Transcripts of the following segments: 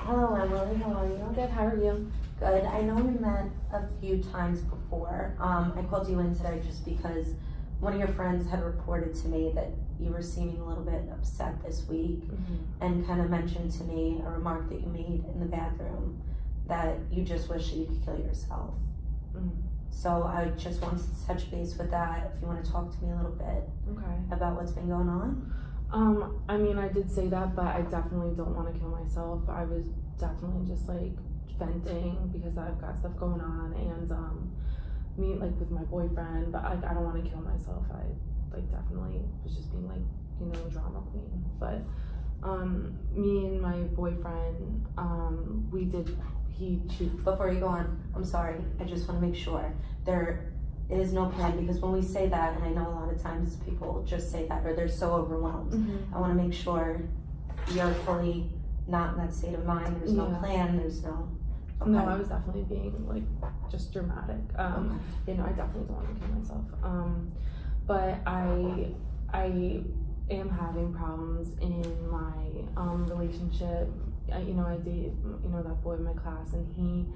Hello, Emily. How are you? Good, how are you? Good. I know we met a few times before. I called you in today just because one of your friends had reported to me that you were seeming a little bit upset this week and kind of mentioned to me a remark that you made in the bathroom that you just wish that you could kill yourself. So I just wanted to touch base with that. If you want to talk to me a little bit about what's been going on. I mean, I did say that, but I definitely don't want to kill myself. I was definitely just like venting because I've got stuff going on, and me like with my boyfriend, but I don't want to kill myself. I like definitely was just being like, you know, drama queen. But me and my boyfriend, Before you go on, I'm sorry, I just want to make sure there is no plan, because when we say that, and I know a lot of times people just say that or they're so overwhelmed, I want to make sure you're fully not in that state of mind. There's no plan, there's no... No, I was definitely being like just dramatic. You know, I definitely don't want to kill myself. But I am having problems in my relationship. You know, I date, you know, that boy in my class, and he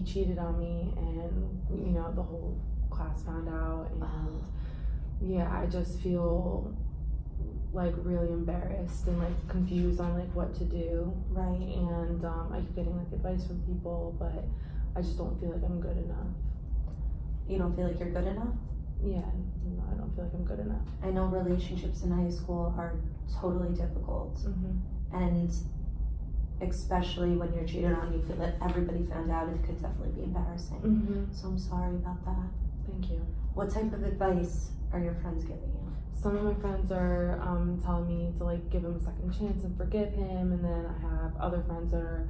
cheated on me, and you know, the whole class found out, and yeah, I just feel like really embarrassed and like confused on like what to do. Right. And I keep getting like advice from people, but I just don't feel like I'm good enough. You don't feel like you're good enough? Yeah, no, I don't feel like I'm good enough. I know relationships in high school are totally difficult, and especially when you're cheated on, you feel that everybody found out, it could definitely be embarrassing. So I'm sorry about that. Thank you. What type of advice are your friends giving you? Some of my friends are telling me to like give him a second chance and forgive him, and then I have other friends that are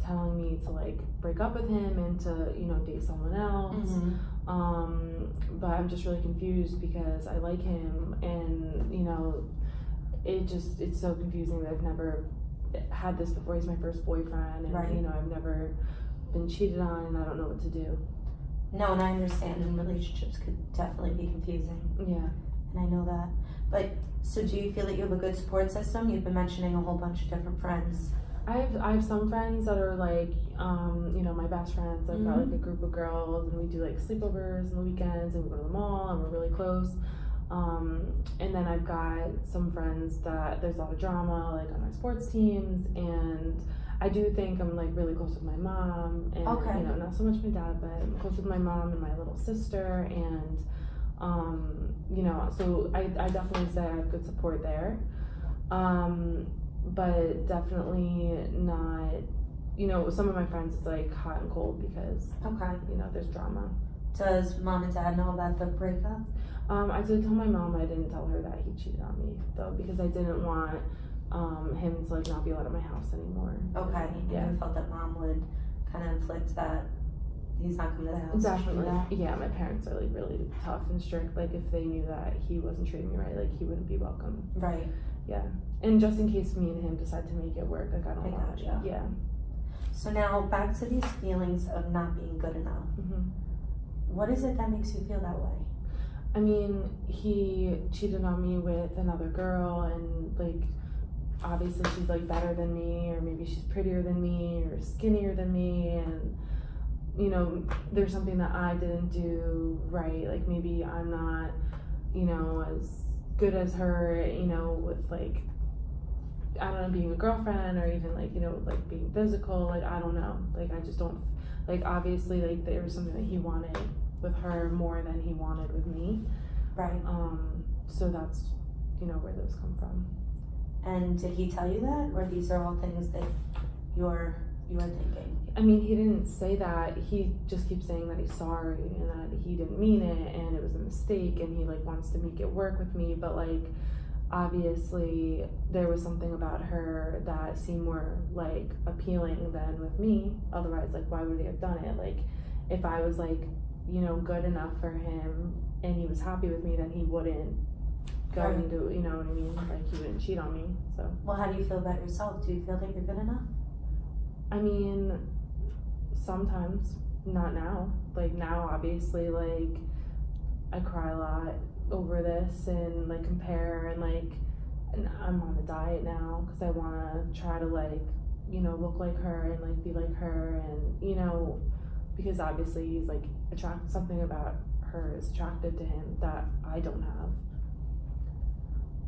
telling me to like break up with him and to, you know, date someone else. But I'm just really confused because I like him, and you know, it's so confusing that I've never had this before. He's my first boyfriend, and you know, I've never been cheated on, and I don't know what to do. No, and I understand, and relationships could definitely be confusing. Yeah. And I know that. But so do you feel that you have a good support system? You've been mentioning a whole bunch of different friends. I have some friends that are like, you know, my best friends. I've got like a group of girls, and we do like sleepovers on the weekends, and we go to the mall, and we're really close. And then I've got some friends that there's a lot of drama, like on our sports teams, and I do think I'm like really close with my mom, and you know, not so much my dad, but I'm close with my mom and my little sister, and you know, so I definitely say I have good support there. But definitely not, you know, some of my friends it's like hot and cold because you know, there's drama. Does mom and dad know about the breakup? I did tell my mom. I didn't tell her that he cheated on me though, because I didn't want him to like not be allowed at my house anymore. Okay. Yeah. And you felt that mom would kind of inflict that he's not coming to the house. Definitely. Yeah, my parents are like really tough and strict. Like if they knew that he wasn't treating me right, like he wouldn't be welcome. Right. Yeah. And just in case me and him decide to make it work, like I don't want to. Yeah. So now back to these feelings of not being good enough. What is it that makes you feel that way? I mean, he cheated on me with another girl, and like obviously she's like better than me, or maybe she's prettier than me, or skinnier than me, and you know, there's something that I didn't do right. Like maybe I'm not, you know, as good as her, you know, with like, I don't know, being a girlfriend, or even like, you know, like being physical. Like I don't know. Like I just don't, like obviously like there was something that he wanted with her more than he wanted with me. Right. So that's, you know, where those come from. And did he tell you that, or these are all things that you're thinking? I mean, he didn't say that. He just keeps saying that he's sorry and that he didn't mean it and it was a mistake, and he like wants to make it work with me, but like obviously there was something about her that seemed more like appealing than with me. Otherwise, like why would he have done it? Like if I was like, you know, good enough for him and he was happy with me, then he wouldn't go and do, you know what I mean? Like he wouldn't cheat on me. So well, how do you feel about yourself? Do you feel that you're good enough? I mean, sometimes, not now. Like now, obviously, like I cry a lot over this and like compare, and like and I'm on a diet now because I want to try to like, you know, look like her and like be like her, and you know, because obviously he's like something about her is attractive to him that I don't have.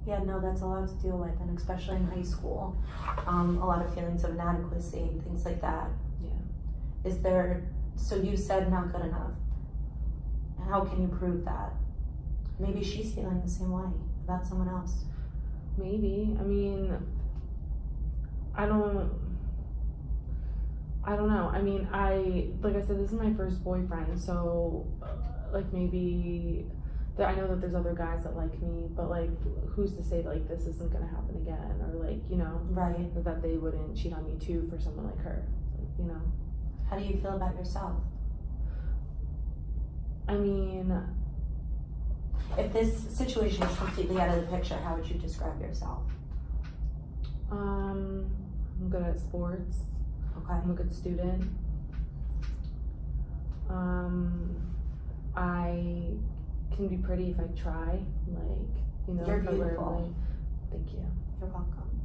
Yeah, no, that's a lot to deal with, and especially in high school, a lot of feelings of inadequacy and things like that. Yeah. Is there, so you said not good enough. How can you prove that? Maybe she's feeling the same way about someone else. Maybe. I mean, I don't know. I mean, like I said, this is my first boyfriend, so like maybe I know that there's other guys that like me, but like who's to say that, like this isn't gonna happen again, or like, you know, right, that they wouldn't cheat on me too for someone like her, like, you know. How do you feel about yourself? I mean, if this situation is completely out of the picture, how would you describe yourself? I'm good at sports. Okay. I'm a good student. I can be pretty if I try, like, you know. You're if beautiful. I wear, like, thank you. You're welcome.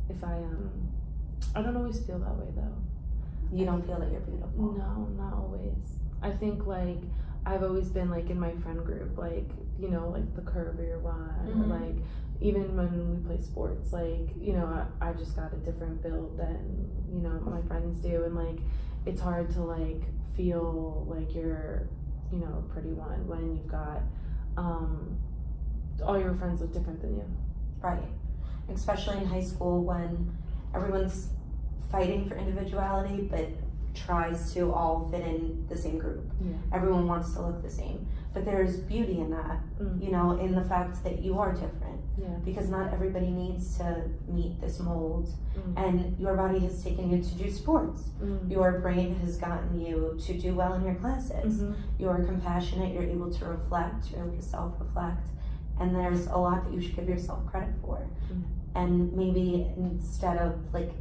If I don't always feel that way though. You don't feel that you're beautiful? No, not always. I think like I've always been like in my friend group, like, you know, like the curvier one, Mm-hmm. or like even when we play sports, like, you know, I've just got a different build than, you know, my friends do, and like it's hard to like feel like you're, you know, a pretty one when you've got all your friends look different than you. Right. Especially in high school when everyone's fighting for individuality but tries to all fit in the same group. Yeah. Everyone wants to look the same. But there's beauty in that, you know, in the fact that you are different. Yeah. Because not everybody needs to meet this mold. And your body has taken you to do sports. Your brain has gotten you to do well in your classes. You're compassionate, you're able to reflect, you're able to self-reflect. And there's a lot that you should give yourself credit for. And maybe instead of like,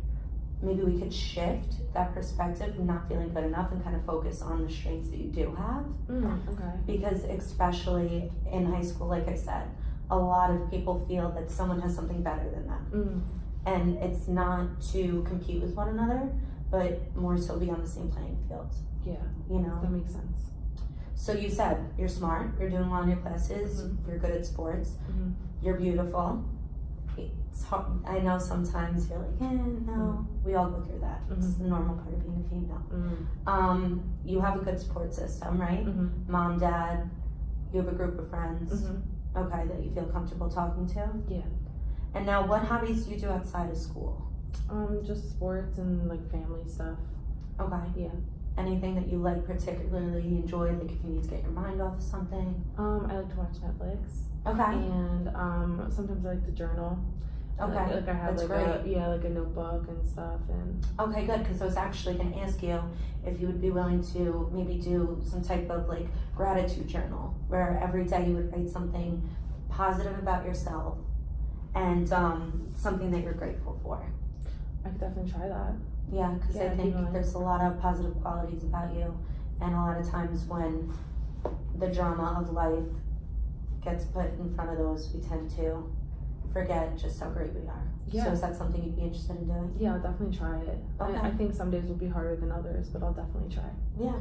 maybe we could shift that perspective of not feeling good enough and kind of focus on the strengths that you do have. Okay. Because especially in high school, like I said, a lot of people feel that someone has something better than them. And it's not to compete with one another, but more so be on the same playing field. Yeah. You know? That makes sense. So you said you're smart, you're doing well in your classes, you're good at sports, you're beautiful. It's hard. I know sometimes you're like, no. We all go through that. It's the normal part of being a female. You have a good support system, right? Mom, dad, you have a group of friends, okay, that you feel comfortable talking to? Yeah. And now what hobbies do you do outside of school? Just sports and like family stuff. Okay. Yeah. Anything that you like particularly enjoy, like if you need to get your mind off of something? I like to watch Netflix. Okay. And sometimes I like to journal. Okay. Like I have That's like great. like a notebook and stuff, and Okay, good, because I was actually going to ask you if you would be willing to maybe do some type of like gratitude journal where every day you would write something positive about yourself and something that you're grateful for. I could definitely try that. Yeah, because I think definitely. there's a lot of positive qualities about you, and a lot of times when the drama of life gets put in front of those, we tend to forget just how great we are. Yeah. So is that something you'd be interested in doing? Yeah, I'll definitely try it. Okay. I think some days will be harder than others, but I'll definitely try. Yeah.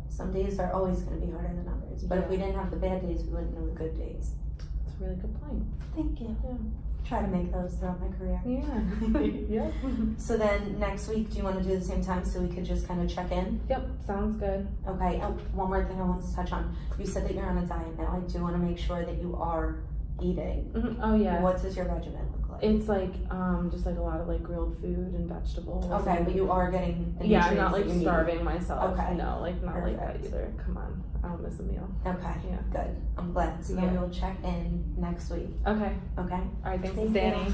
Some days are always going to be harder than others, but if we didn't have the bad days, we wouldn't know the good days. That's a really good point. Thank you. Yeah. Try to make those throughout my career. Yeah. Yeah. So then next week, do you want to do the same time so we could just kind of check in? Yep, sounds good. Okay. Oh, one more thing I want to touch on. You said that you're on a diet now. I do want to make sure that you are eating. Oh yeah. What does your regimen look like? It's like just like a lot of like grilled food and vegetables. Okay, and, but you are getting the yeah, I'm nutrients not like that you need. starving myself. Okay. No, like not like that Perfect. either. Come on, I don't miss a meal. Okay. Yeah. Good. I'm glad. So then Yeah. we'll check in next week. Okay. Okay. All right. Thanks, Thank you. Danny.